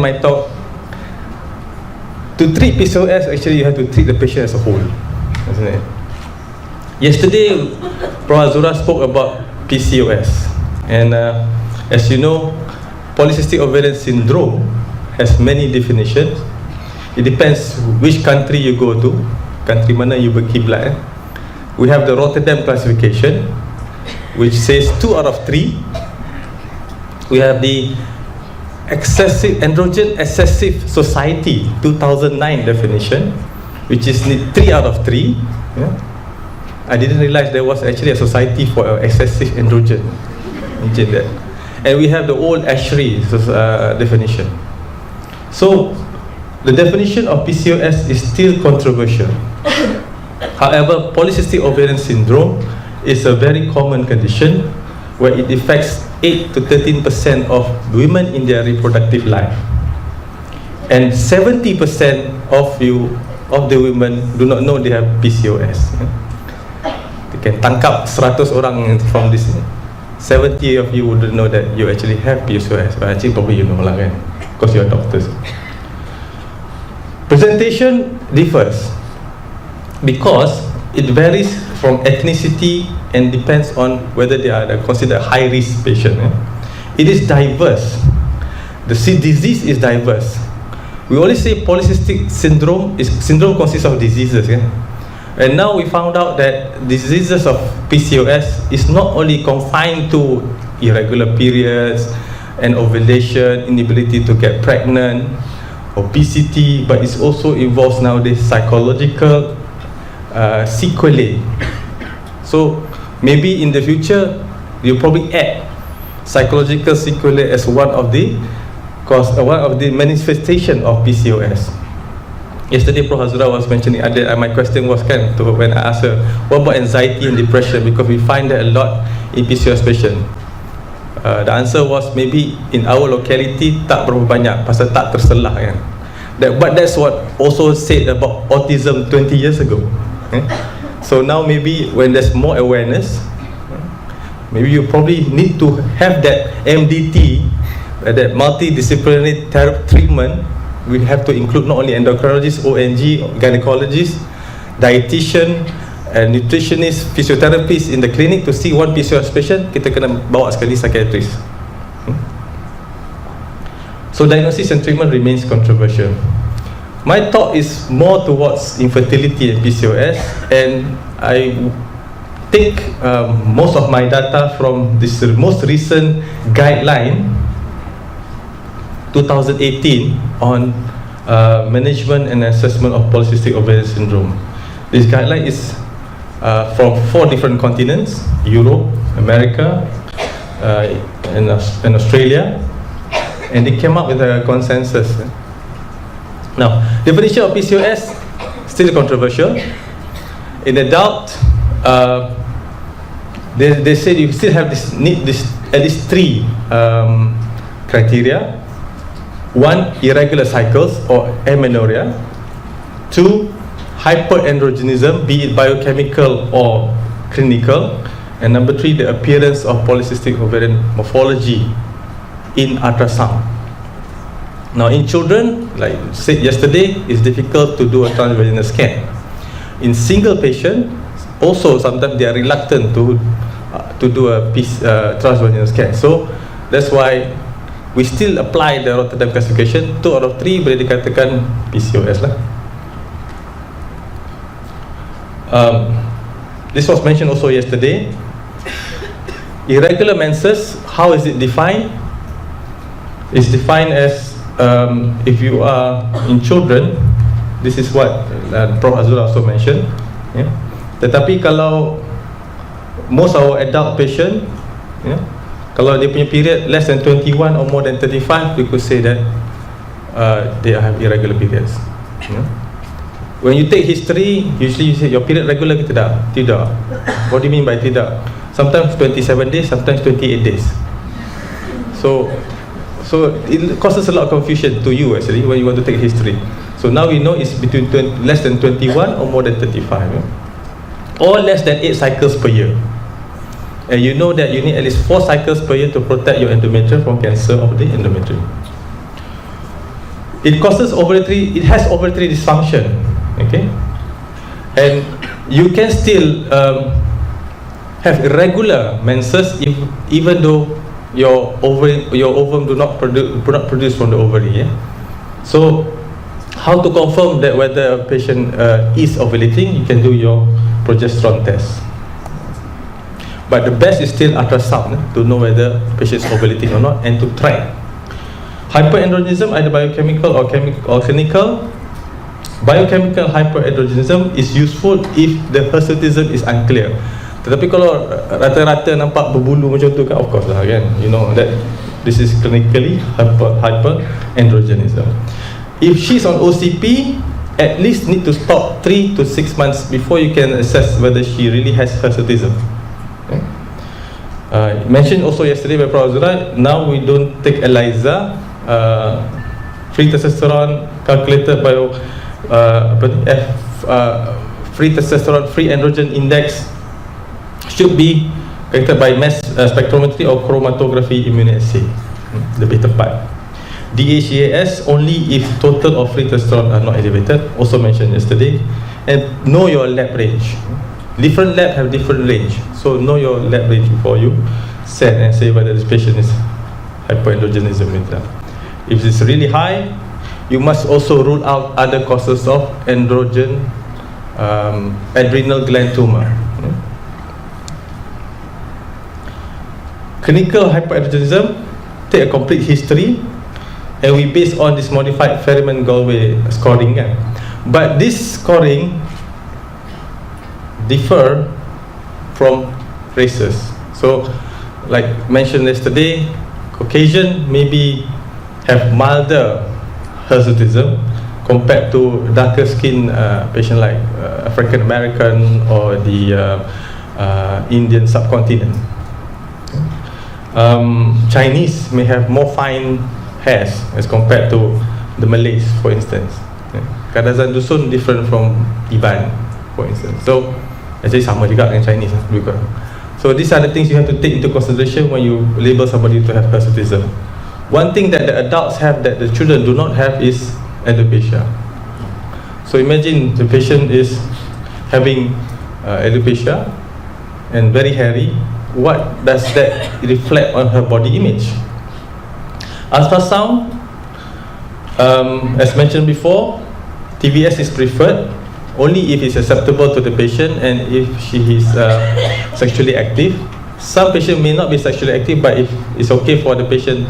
my talk, to treat PCOS, actually you have to treat the patient as a whole, isn't it? Yesterday, Prof. Azura spoke about PCOS, and as you know, polycystic ovarian syndrome has many definitions. It depends which country you go to, country mana you berkiblat. We have the Rotterdam classification, which says 2 out of 3. We have the Androgen Excessive Society 2009 definition, which is 3 out of 3. Yeah? I didn't realize there was actually a society for excessive androgen. Imagine that. And we have the old ASHRAE definition. So the definition of PCOS is still controversial. However, polycystic ovarian syndrome is a very common condition where it affects 8 to 13% of women in their reproductive life, and 70% of the women do not know they have PCOS. They can tangkap 100 orang from this. 70 of you wouldn't know that you actually have PCOS, but actually probably you know lah kan, because you are doctors. Presentation differs because it varies from ethnicity and depends on whether they are considered high risk patient. It is diverse. The disease is diverse. We always say polycystic syndrome consists of diseases. And now we found out that diseases of PCOS is not only confined to irregular periods and ovulation, inability to get pregnant, obesity, but it also involves nowadays psychological sequelae. So maybe in the future you probably add psychological sequelae as one of the manifestation of PCOS. Yesterday Prof. Azura was mentioning, my question was when I asked her, what about anxiety and depression, because we find that a lot in PCOS patient. The answer was maybe in our locality tak berapa banyak, pasal tak terselah kan. But that's what also said about autism 20 years ago. So now maybe when there's more awareness, maybe you probably need to have that MDT, that multidisciplinary treatment. We have to include not only endocrinologists, ONG, gynecologists, dietitian, and nutritionist, physiotherapists in the clinic to see one PCOS patient. Kita kena bawa sekali psychiatrist. So diagnosis and treatment remains controversial. My talk is more towards infertility and PCOS, and I take most of my data from this most recent guideline 2018 on management and assessment of polycystic ovarian syndrome. This guideline is from 4 different continents: Europe, America, and Australia, and they came up with a consensus. Now, definition of PCOS still controversial. In adult, they say you still have need at least 3 criteria. 1, irregular cycles or amenorrhea. 2, hyperandrogenism, be it biochemical or clinical. And number 3, the appearance of polycystic ovarian morphology in ultrasound. Now in children, like said yesterday, it's difficult to do a transvaginal scan. In single patient, also sometimes they are reluctant to do a transvaginal scan. So that's why we still apply the Rotterdam classification. 2 out of 3 boleh dikatakan PCOS lah. This was mentioned also yesterday. Irregular menses, how is it defined? It's defined as if you are in children, this is what Prof. Azura also mentioned. Yeah. Tetapi kalau most our adult patient, yeah, kalau dia punya period less than 21 or more than 35, we could say that they have irregular periods. Yeah. When you take history, usually you say your period regular ke tidak? Tidak. What do you mean by tidak? Sometimes 27 days, sometimes 28 days. So it causes a lot of confusion to you actually when you want to take history. So now we know it's between less than 21 or more than 35, yeah? Or less than 8 cycles per year. And you know that you need at least 4 cycles per year to protect your endometrium from cancer of the endometrium. it has ovulatory dysfunction, okay, and you can still have irregular menses even though your ovum do not produce from the ovary. So how to confirm that whether a patient is ovulating? You can do your progesterone test, but the best is still ultrasound to know whether the patient is ovulating or not, and to track. Hyperandrogenism, either biochemical or clinical. Biochemical hyperandrogenism is useful if the hirsutism is unclear. Tetapi kalau rata-rata nampak berbulu macam tu kan, of course lah kan, you know that this is clinically hyperandrogenism. If she's on OCP, at least need to stop 3 to 6 months before you can assess whether she really has hirsutism. Okay. Mentioned also yesterday by Prof. Azura, now we don't take ELISA, free testosterone calculated by free testosterone, free androgen index should be calculated by mass spectrometry or chromatography immunoassay, lebih tepat. DHEAS only if total or free testosterone are not elevated, also mentioned yesterday. And know your lab range. Different lab have different range, so know your lab range before you send and say whether this patient is hyperandrogenism. If it's really high, you must also rule out other causes of androgen adrenal gland tumor. Clinical hyperandrogenism, take a complete history, and we base on this modified Ferriman-Galway scoring. But this scoring differ from races. So, like mentioned yesterday, Caucasian maybe have milder hirsutism compared to darker skin patient like African American or the Indian subcontinent. Chinese may have more fine hairs as compared to the Malays, for instance. Kadazan Dusun different from Iban, for instance. So actually sama juga dengan Chinese juga. So these are the things you have to take into consideration when you label somebody to have hirsutism. One thing that the adults have that the children do not have is alopecia. So imagine the patient is having alopecia and very hairy. What does that reflect on her body image? Ultrasound, as mentioned before, TVS is preferred only if it's acceptable to the patient and if she is sexually active. Some patients may not be sexually active, but if it's okay for the patient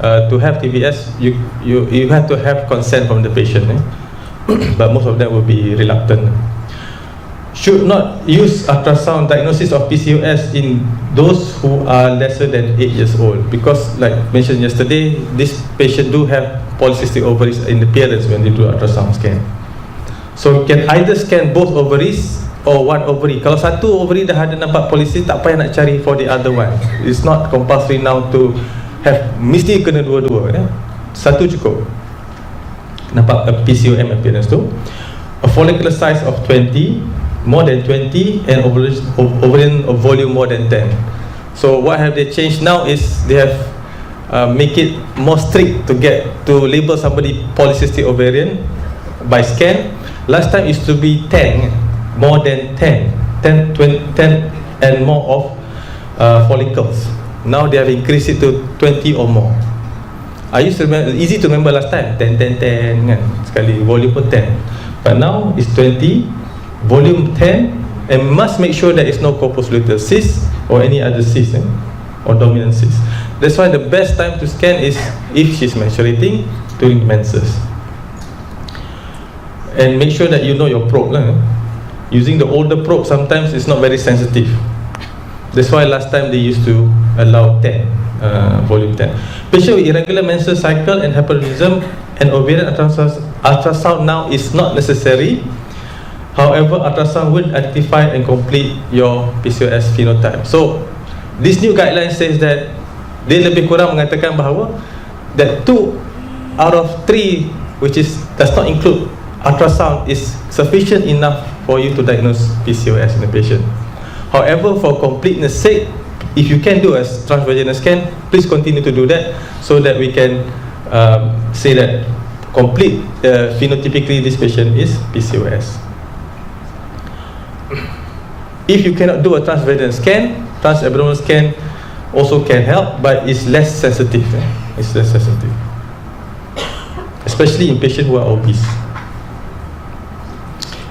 to have TVS, you have to have consent from the patient. But most of them will be reluctant. Should not use ultrasound diagnosis of PCOS in those who are lesser than 8 years old, because like mentioned yesterday, this patient do have polycystic ovaries in appearance when they do ultrasound scan. So you can either scan both ovaries or one ovary. Kalau satu ovary dah ada nampak polycystic, tak payah nak cari for the other one. It's not compulsory now to have, mesti kena dua-dua. Satu cukup. Nampak a PCOM appearance tu. A follicular size of 20, more than 20, and ovarian volume more than 10. So what have they changed now is they have make it more strict to label somebody polycystic ovarian by scan. Last time it used to be 10, more than 10 and more of follicles. Now they have increased it to 20 or more. I used to remember, easy to remember last time, 10 kan, sekali volume pun 10. But now it's 20, volume 10, and must make sure there is no corpus luteal cyst or any other cyst or dominant cyst. That's why the best time to scan is if she's menstruating during menses. And make sure that you know your probe. Using the older probe sometimes it's not very sensitive. That's why last time they used to allow 10, volume 10. Patient with irregular menstrual cycle and hyperandrogenism and ovarian ultrasound now is not necessary. However, ultrasound will identify and complete your PCOS phenotype. So, this new guideline says that dia lebih kurang mengatakan bahawa that 2 out of 3, which does not include ultrasound, is sufficient enough for you to diagnose PCOS in the patient. However, for completeness sake, if you can do a transvaginal scan, please continue to do that so that we can say that complete phenotypically this patient is PCOS. If you cannot do a transvaginal scan, transabdominal scan also can help, but it's less sensitive. It's less sensitive, especially in patients who are obese.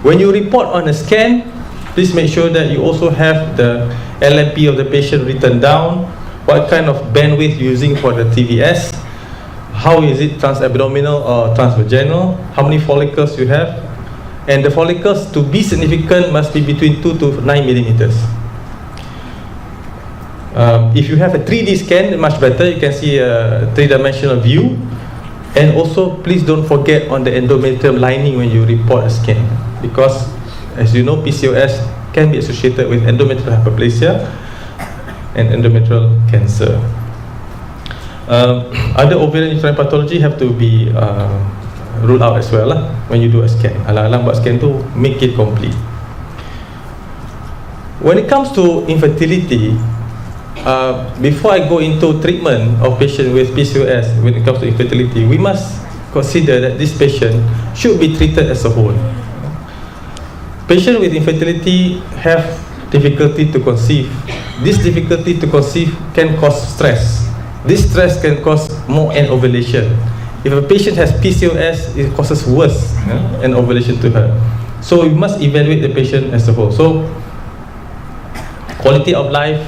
When you report on a scan, please make sure that you also have the LMP of the patient written down, what kind of bandwidth you're using for the TVS, how is it transabdominal or transvaginal, how many follicles you have, and the follicles to be significant must be between 2 to 9 millimeters. If you have a 3D scan, much better, you can see a 3-dimensional view. And also, please don't forget on the endometrium lining when you report a scan, because as you know, PCOS can be associated with endometrial hyperplasia and endometrial cancer. Other ovarian uterine pathology have to be ruled out as well when you do a scan. Alang-alang buat scan tu, make it complete. When it comes to infertility, before I go into treatment of patient with PCOS, when it comes to infertility, we must consider that this patient should be treated as a whole. Patients with infertility have difficulty to conceive. This difficulty to conceive can cause stress. This stress can cause more anovulation. If a patient has PCOS, it causes worse anovulation to her. So we must evaluate the patient as a whole. So quality of life,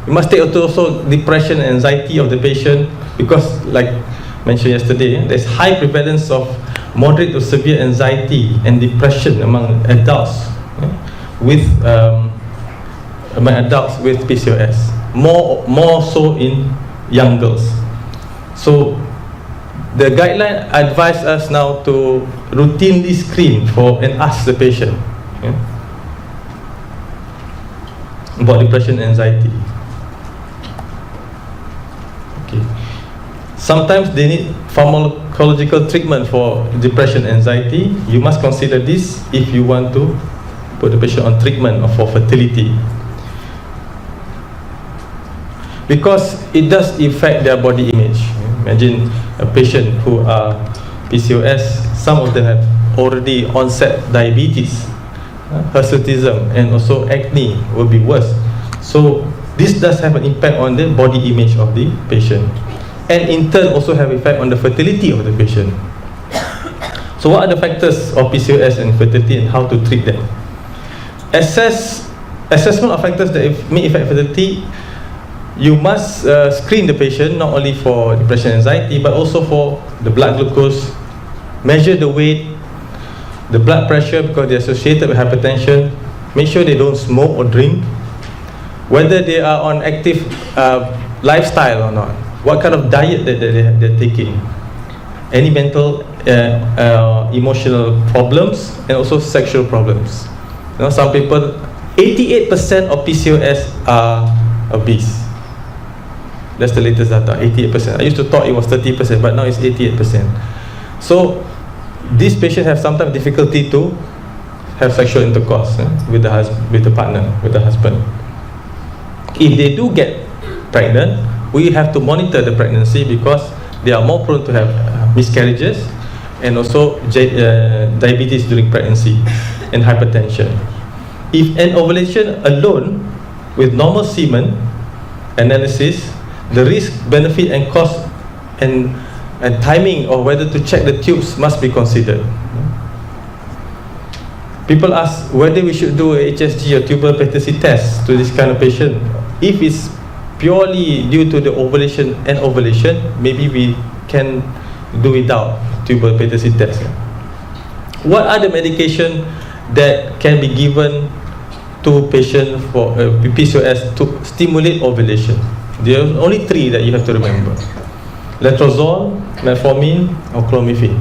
we must take also depression and anxiety of the patient, because like mentioned yesterday, there's high prevalence of moderate to severe anxiety and depression among adults with PCOS, more so in young girls. So the guideline advise us now to routinely screen for and ask the patient about depression and anxiety. Okay. Sometimes they need pharmacological treatment for depression and anxiety. You must consider this if you want to put the patient on treatment for fertility, because it does affect their body image. Imagine a patient who are PCOS, some of them have already onset diabetes, hirsutism, and also acne will be worse. So this does have an impact on the body image of the patient, and in turn also have effect on the fertility of the patient. So what are the factors of PCOS and infertility and how to treat them? Assessment of factors that may affect fertility. You must screen the patient not only for depression and anxiety, but also for the blood glucose, measure the weight, the blood pressure, because they're associated with hypertension. Make sure they don't smoke or drink, whether they are on active lifestyle or not, what kind of diet that they're taking, any mental emotional problems, and also sexual problems. Some people, 88% of PCOS are obese. That's the latest data, 88%. I used to thought it was 30%, but now it's 88%. So these patients have sometimes difficulty to have sexual intercourse with the partner, with the husband. If they do get pregnant, we have to monitor the pregnancy, because they are more prone to have miscarriages and also diabetes during pregnancy and hypertension. If an ovulation alone with normal semen analysis, the risk, benefit and cost and timing of whether to check the tubes must be considered. People ask whether we should do a HSG or tubal patency test to this kind of patient. If it's purely due to the ovulation and ovulation, maybe we can do without tubal patency test. What are the medication that can be given to patient for PCOS to stimulate ovulation? There are only 3 that you have to remember: letrozole, metformin, or clomiphene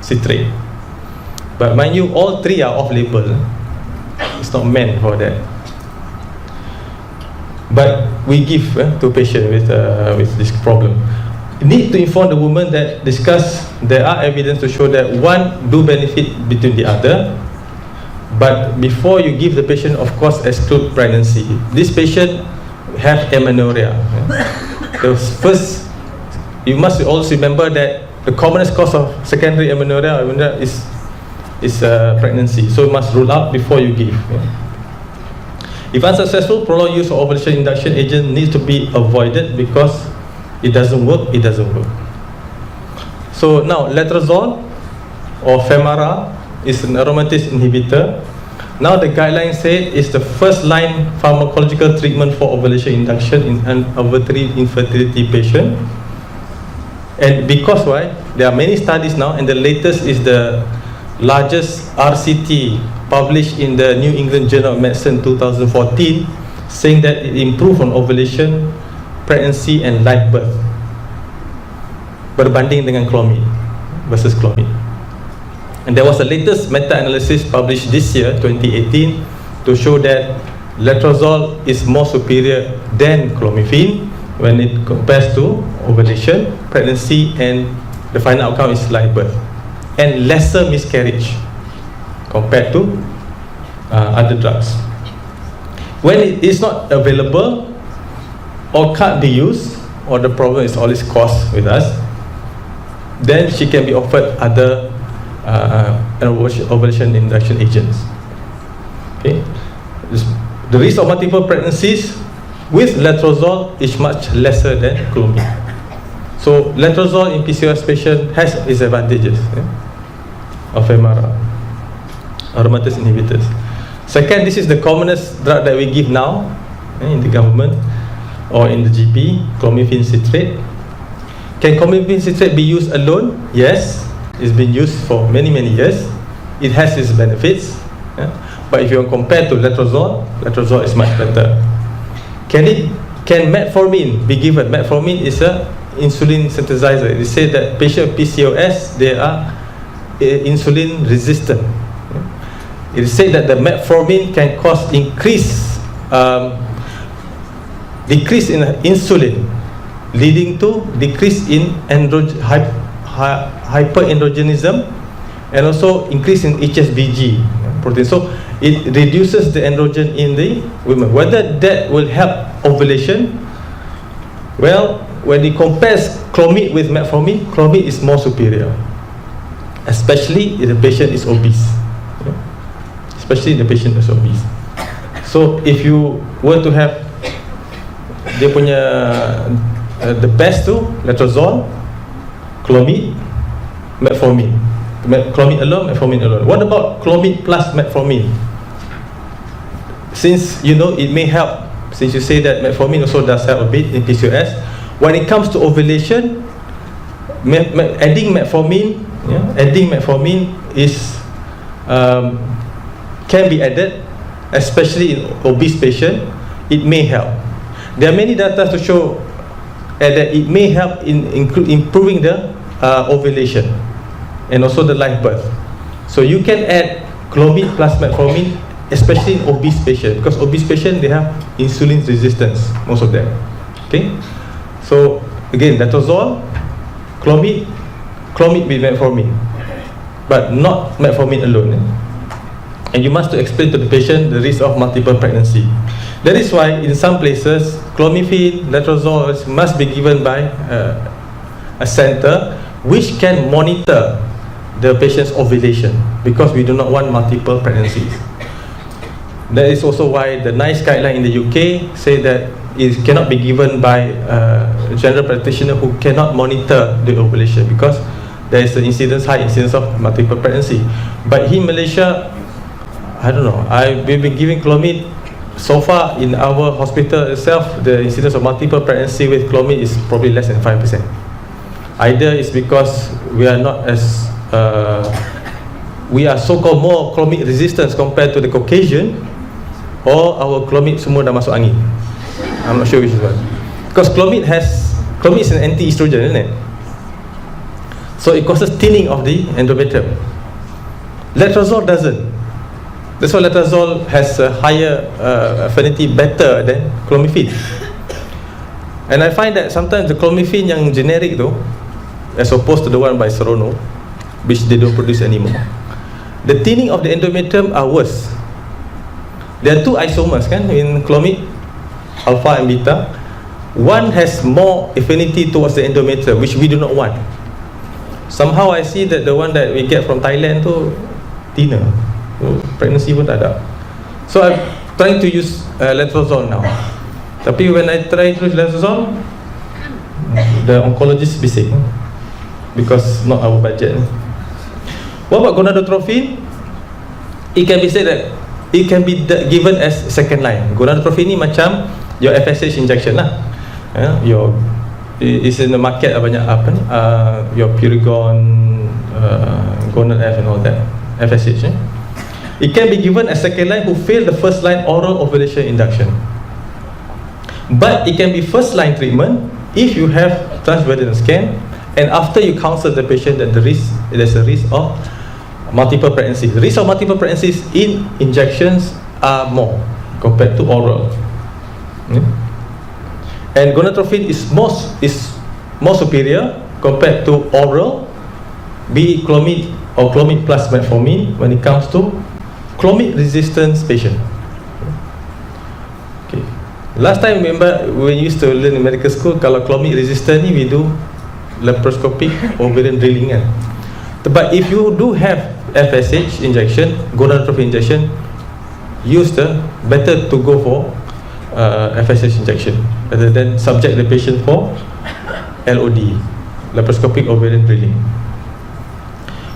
citrate. But mind you, all 3 are off-label. It's not meant for that. But we give to patient with this problem. You need to inform the woman that there are evidence to show that one do benefit between the other. But before you give the patient, of course, exclude pregnancy. This patient have amenorrhea. The first, you must also remember that the commonest cause of secondary amenorrhea is pregnancy. So you must rule out before you give. If unsuccessful, prolonged use of ovulation induction agent needs to be avoided because it doesn't work. So now letrozole or Femara is an aromatase inhibitor. Now the guidelines say it's the first line pharmacological treatment for ovulation induction in an ovarian infertility patient. And because why? There are many studies now, and the latest is the largest RCT published in the New England Journal of Medicine 2014, saying that it improved on ovulation, pregnancy and live birth berbanding dengan clomid versus clomid. And there was a latest meta-analysis published this year, 2018, to show that letrozole is more superior than clomiphene when it compares to ovulation, pregnancy, and the final outcome is live birth, and lesser miscarriage compared to other drugs. When it is not available or can't be used, or the problem is always cost with us, then she can be offered other ovulation induction agents. Okay, the risk of multiple pregnancies with letrozole is much lesser than clomid. So letrozole in PCOS patient has its advantages of Femara, aromatase inhibitors. Second, this is the commonest drug that we give now in the government or in the GP, clomiphene citrate. Can clomiphene citrate be used alone? Yes. It's been used for many years. It has its benefits, but if you compare to letrozole is much better. Can metformin be given? Metformin is a insulin synthesizer. They say that patient PCOS, they are insulin resistant. It is said that the metformin can cause decrease in insulin, leading to decrease in hyperandrogenism and also increase in HSBG protein. So it reduces the androgen in the women. Whether that will help ovulation, well, when it compares clomid with metformin, clomid is more superior, especially if the patient is obese. So if you were to have dia punya the best tu letrozole, clomid, metformin. Clomid alone, metformin alone. What about clomid plus metformin? Since you know it may help, since you say that metformin also does help a bit in PCOS, when it comes to ovulation, adding metformin is can be added, especially in obese patient. It may help. There are many data to show that it may help in improving the ovulation and also the live birth. So you can add clomid plus metformin, especially in obese patient, because obese patient, they have insulin resistance, most of them. Okay, so again, letrozole, clomid with metformin, but not metformin alone. And you must explain to the patient the risk of multiple pregnancy. That is why in some places clomiphene, letrozole must be given by a center which can monitor the patient's ovulation, because we do not want multiple pregnancies. That is also why the NICE guideline in the UK say that it cannot be given by a general practitioner who cannot monitor the ovulation, because there is an high incidence of multiple pregnancy. But in Malaysia, I don't know, we've been giving clomid. So far in our hospital itself, the incidence of multiple pregnancy with clomid is probably less than 5%. Either it's because we are not as we are so-called more clomid resistant compared to the Caucasian, or our clomid semua dah masuk angin. I'm not sure which is one. Because clomid is an anti-estrogen, isn't it? So it causes thinning of the endometrium. Letrozole doesn't. That's why letrozole has a higher affinity, better than clomiphene. And I find that sometimes the clomiphene yang generic though, as opposed to the one by Serono, which they don't produce anymore, the thinning of the endometrium are worse. There are two isomers in clomid, alpha and beta. One has more affinity towards the endometrium, which we do not want. somehow I see that the one that we get from Thailand tu thinner, so pregnancy pun tak ada. So I'm trying to use letrozole now. Tapi when I try to use letrozole, the oncologist bising because not our budget. What about gonadotropin? It can be said that it can be given as second line. Gonadotropin ni macam your FSH injection lah. Your is in the market banyak apa ni? Your Purigon, Gonad F and all that. FSH. It can be given as second line who failed the first line oral ovulation induction. But it can be first line treatment if you have transvaginal scan and after you counsel the patient that there's a risk of multiple pregnancies. The risk of multiple pregnancies in injections are more compared to oral. And gonadotropin is more superior compared to oral, be it clomid or clomid plus metformin when it comes to clomid resistance patient. Okay. Last time remember when we used to learn in medical school, kalau clomid resistant ni we do laparoscopic ovarian drilling kan. But if you do have FSH injection, gonadotropin injection, better to go for FSH injection rather than subject the patient for LOD, laparoscopic ovarian drilling.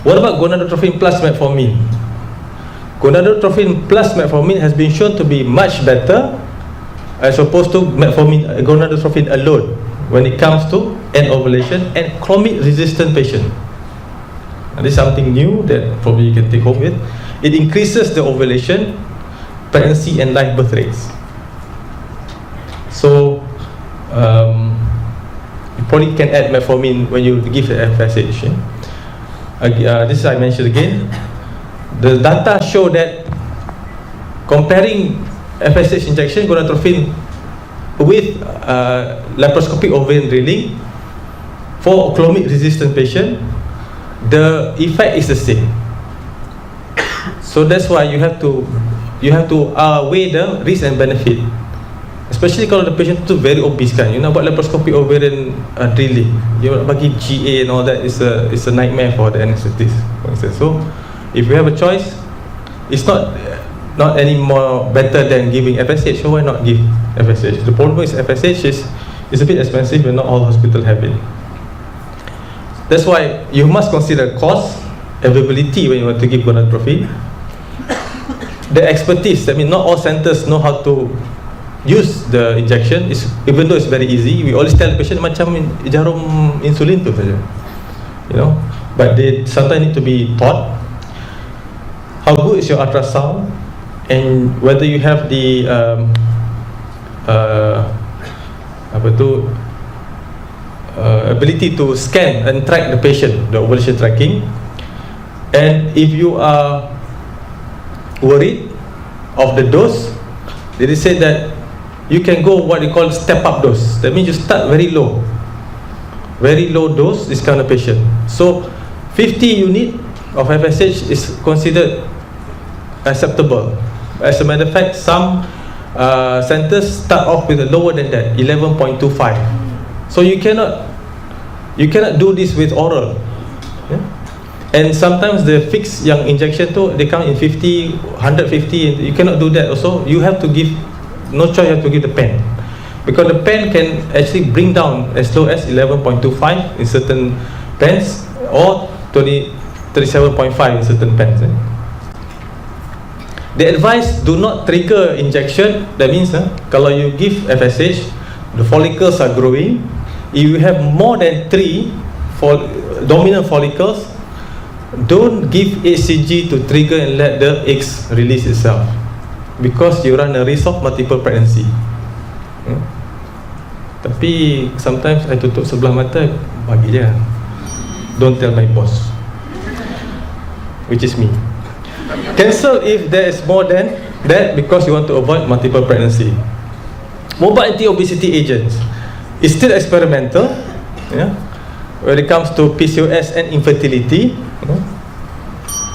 What about gonadotropin plus metformin? Gonadotropin plus metformin has been shown to be much better as opposed to gonadotropin alone when it comes to end ovulation and clomid resistant patient. And this is something new that probably you can take home with. It increases the ovulation, pregnancy and live birth rates. So you probably can add metformin when you give the FSH. This I mentioned again. The data show that comparing FSH injection, gonadotropin with laparoscopic ovarian drilling for clomid resistant patient, the effect is the same. So that's why you have to weigh the risk and benefit, especially kalau the patient tu very obese kan. You nak buat laparoscopic ovarian drilling, you nak bagi GA and all that is a nightmare for the anesthetist, for instance. So if you have a choice, it's not any more better than giving FSH, so why not give FSH? The problem is FSH is a bit expensive and not all hospitals have it. That's why you must consider cost, availability when you want to give gonadotropin. The expertise, I mean not all centers know how to use the injection, even though it's very easy. We always tell the patient macam jarum insulin tu saja, you know, but they sometimes need to be taught how good is your ultrasound and whether you have the ability to scan and track the patient, the ovulation tracking. And if you are worried of the dose, they said that you can go what they call step up dose. That means you start very low dose this kind of patient. So 50 unit of FSH is considered acceptable. As a matter of fact, some centers start off with a lower than that, 11.25. So you cannot do this with oral. Yeah? And sometimes the fixed yang injection tu they come in 50, 150. You cannot do that also. You have to give, no choice, you have to give the pen, because the pen can actually bring down as low as 11.25 in certain pens or 37.5 in certain pens. The advice, do not trigger injection. That means kalau you give FSH, the follicles are growing. If you have more than 3 dominant follicles, don't give HCG to trigger and let the eggs release itself, because you run a risk of multiple pregnancy. Tapi sometimes I tutup sebelah mata, bagi je. Don't tell my boss, which is me. Cancel if there is more than that because you want to avoid multiple pregnancy. Mobile anti-obesity agents is still experimental, yeah, when it comes to PCOS and infertility,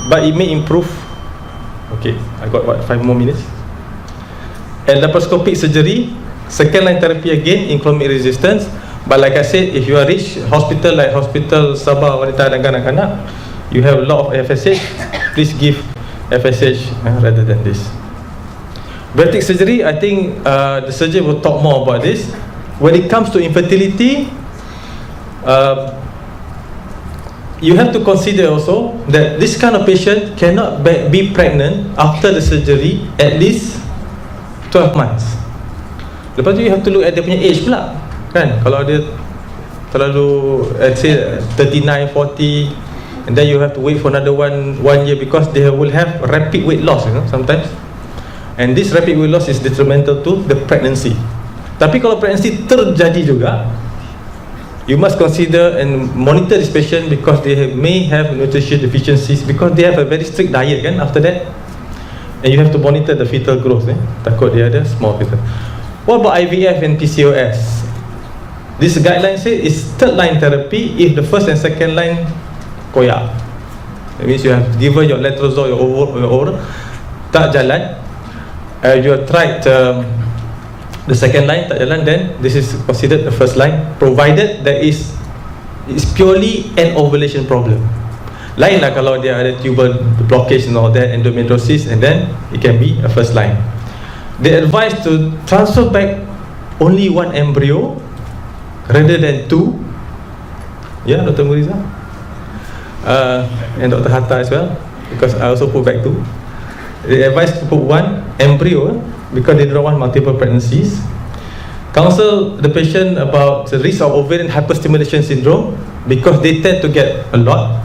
but it may improve. Okay, I got 5 more minutes. And laparoscopic surgery, second line therapy again in clomid resistance But like I said, if you are rich, hospital like Hospital Sabah Wanita dan Kanak-Kanak, you have a lot of FSH, please give FSH rather than this. Bariatric surgery, I think the surgeon will talk more about this. When it comes to infertility, you have to consider also that this kind of patient cannot be pregnant after the surgery at least 12 months. Lepas tu you have to look at dia punya age pula, kan? Kalau dia terlalu, let's say 39, 40, and then you have to wait for another one year, because they will have rapid weight loss, you know, sometimes. And this rapid weight loss is detrimental to the pregnancy. Tapi kalau pregnancy terjadi juga, you must consider and monitor this patient, because they may have nutrition deficiencies, because they have a very strict diet, kan, after that. And you have to monitor the fetal growth, takut dia ada small fetal. What about IVF and PCOS? This guideline says is third line therapy if the first and second line koyak. That means you have given your letrozole, your oral, tak jalan. You have tried the second line, tak jalan, then this is considered the first line, provided there is purely an ovulation problem. Lain lah kalau dia ada tubal blockage and all that, endometriosis, and then it can be a first line. They advise to transfer back only one embryo rather than two. Yeah, Dr. Muriza, and Dr. Hatta as well, because I also put back two. They advise to put one embryo because they don't want multiple pregnancies. Counsel the patient about the risk of ovarian hyperstimulation syndrome, because they tend to get a lot.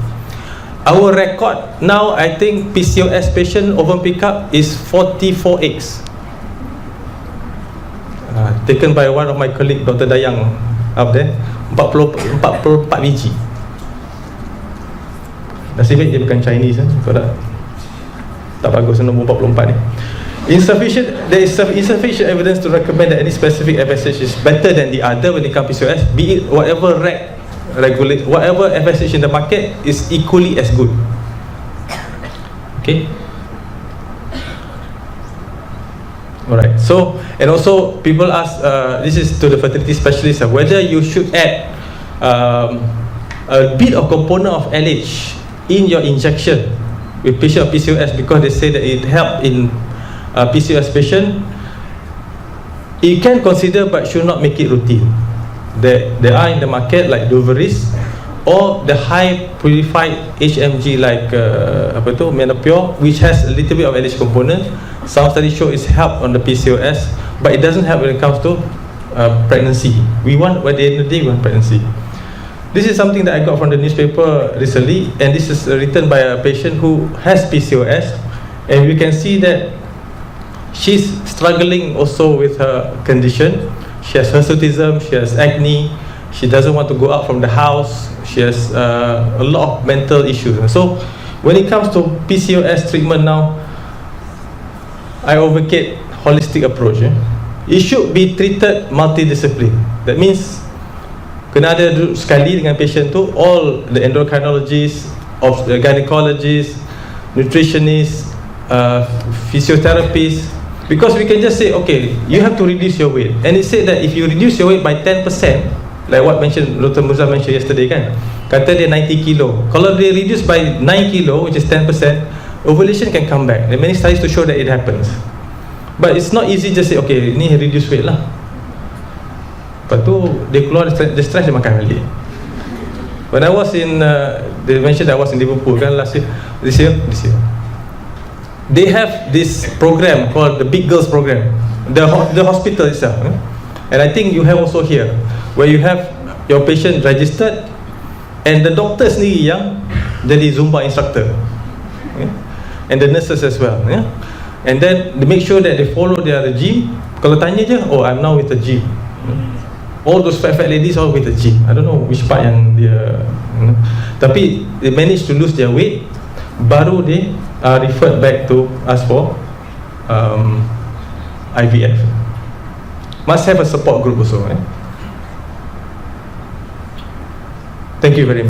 Our record now, I think PCOS patient ovum pickup is 44 eggs, taken by one of my colleague, Dr. Dayang up there, 44 biji. Nasib baik dia bukan Chinese, kalau tak bagus nombor 44 ni. There is insufficient evidence to recommend that any specific FSH is better than the other when it comes to PCOS. Be it whatever regulate, whatever FSH in the market is equally as good. Okay. Alright. So, and also people ask, this is to the fertility specialist, whether you should add a bit of component of LH in your injection with patient of PCOS, because they say that it helps in PCOS patient. You can consider, but should not make it routine. There are in the market like Doveris or the high purified HMG like Menopure, which has a little bit of LH component. Some studies show it's help on the PCOS, but it doesn't help when it comes to pregnancy. We want, at the end of the day, we want pregnancy. This is something that I got from the newspaper recently, and this is written by a patient who has PCOS, and we can see that she's struggling also with her condition. She has hirsutism, she has acne, she doesn't want to go out from the house, she has a lot of mental issues. So when it comes to PCOS treatment now, I advocate holistic approach. It should be treated multidiscipline. That means kena ada duduk sekali dengan patient tu, all the endocrinologists, of the gynecologists, nutritionists, physiotherapists, because we can just say, okay, you have to reduce your weight, and it said that if you reduce your weight by 10%, like what mentioned Dr. Musa mentioned yesterday, kan, kata dia 90 kilo, kalau dia reduce by 9 kilo, which is 10%, ovulation can come back. There are many studies to show that it happens, but it's not easy just say, okay, ni reduce weight lah, lepas tu dia keluar, dia stress, dia makan balik. When I was in they mentioned that I was in Liverpool, kan, this year they have this program called the Big Girls program, the hospital itself, and I think you have also here, where you have your patient registered and the doctor sendiri yang jadi Zumba instructor, and the nurses as well, and then they make sure that they follow their regime. Kalau tanya je, oh, I'm now with the gym. All those fat ladies all with the gym. I don't know which part yang dia, tapi they manage to lose their weight, baru they referred back to us for IVF. Must have a support group also. Thank you very much.